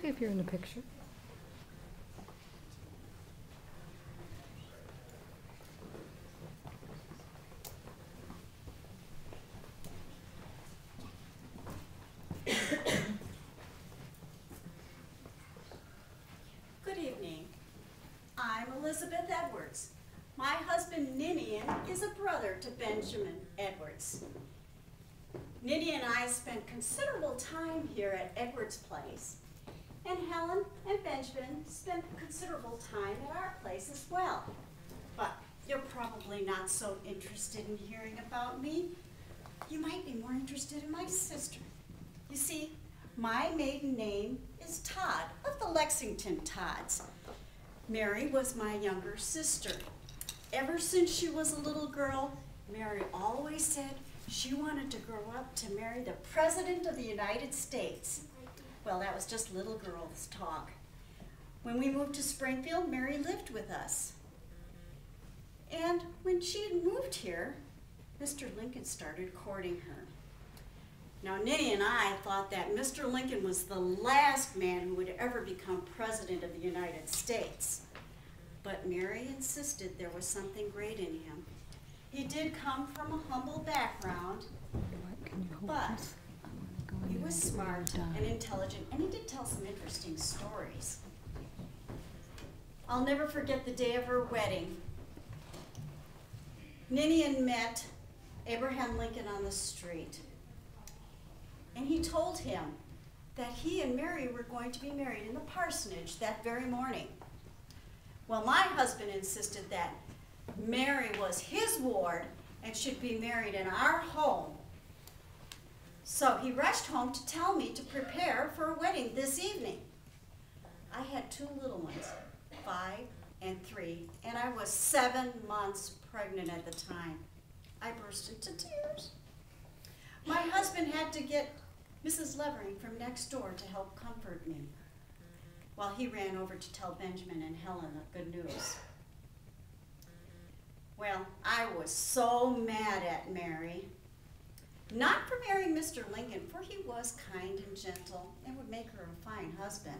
okay if you're in the picture. Good evening. I'm Elizabeth Edwards. My husband Ninian is a brother to Benjamin Edwards. Ninian and I spent considerable time here at Edwards Place, and Helen and Benjamin spent considerable time at our place as well. But you're probably not so interested in hearing about me. You might be more interested in my sister. You see, my maiden name is Todd, of the Lexington Todds. Mary was my younger sister. Ever since she was a little girl, Mary always said she wanted to grow up to marry the President of the United States. Well, that was just little girls' talk. When we moved to Springfield, Mary lived with us. And when she had moved here, Mr. Lincoln started courting her. Now, Nitty and I thought that Mr. Lincoln was the last man who would ever become President of the United States. But Mary insisted there was something great in him. He did come from a humble background, but he was smart and intelligent, and he did tell some interesting stories. I'll never forget the day of her wedding. Ninian met Abraham Lincoln on the street, and he told him that he and Mary were going to be married in the parsonage that very morning. Well, my husband insisted that Mary was his ward and should be married in our home. So he rushed home to tell me to prepare for a wedding this evening. I had two little ones, 5 and 3, and I was 7 months pregnant at the time. I burst into tears. My husband had to get Mrs. Levering from next door to help comfort me, while he ran over to tell Benjamin and Helen the good news. Well, I was so mad at Mary, not for marrying Mr. Lincoln, for he was kind and gentle and would make her a fine husband,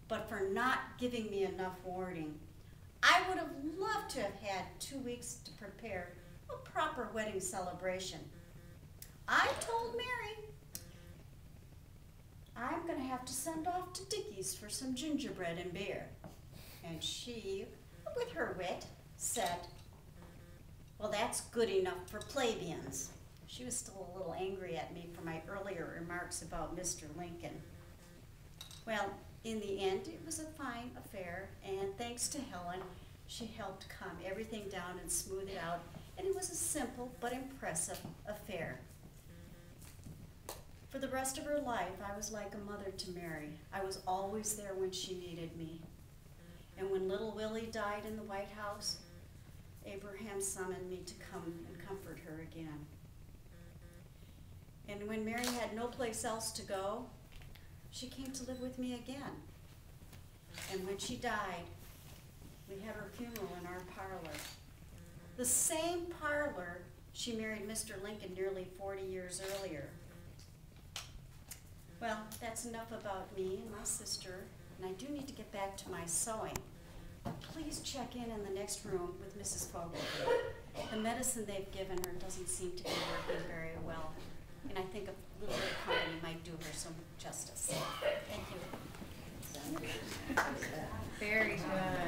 but for not giving me enough warning. I would have loved to have had 2 weeks to prepare a proper wedding celebration. I told Mary I'm going to have to send off to Dickie's for some gingerbread and beer. And she, with her wit, said, well, that's good enough for plebeians. She was still a little angry at me for my earlier remarks about Mr. Lincoln. Well, in the end, it was a fine affair, and thanks to Helen, she helped calm everything down and smooth it out, and it was a simple but impressive affair. For the rest of her life, I was like a mother to Mary. I was always there when she needed me. And when little Willie died in the White House, Abraham summoned me to come and comfort her again. And when Mary had no place else to go, she came to live with me again. And when she died, we had her funeral in our parlor. The same parlor she married Mr. Lincoln nearly 40 years earlier. Well, that's enough about me and my sister, and I do need to get back to my sewing. But please check in the next room with Mrs. Fogarty. The medicine they've given her doesn't seem to be working very well, and I think a little bit of company might do her some justice. Thank you. Very good.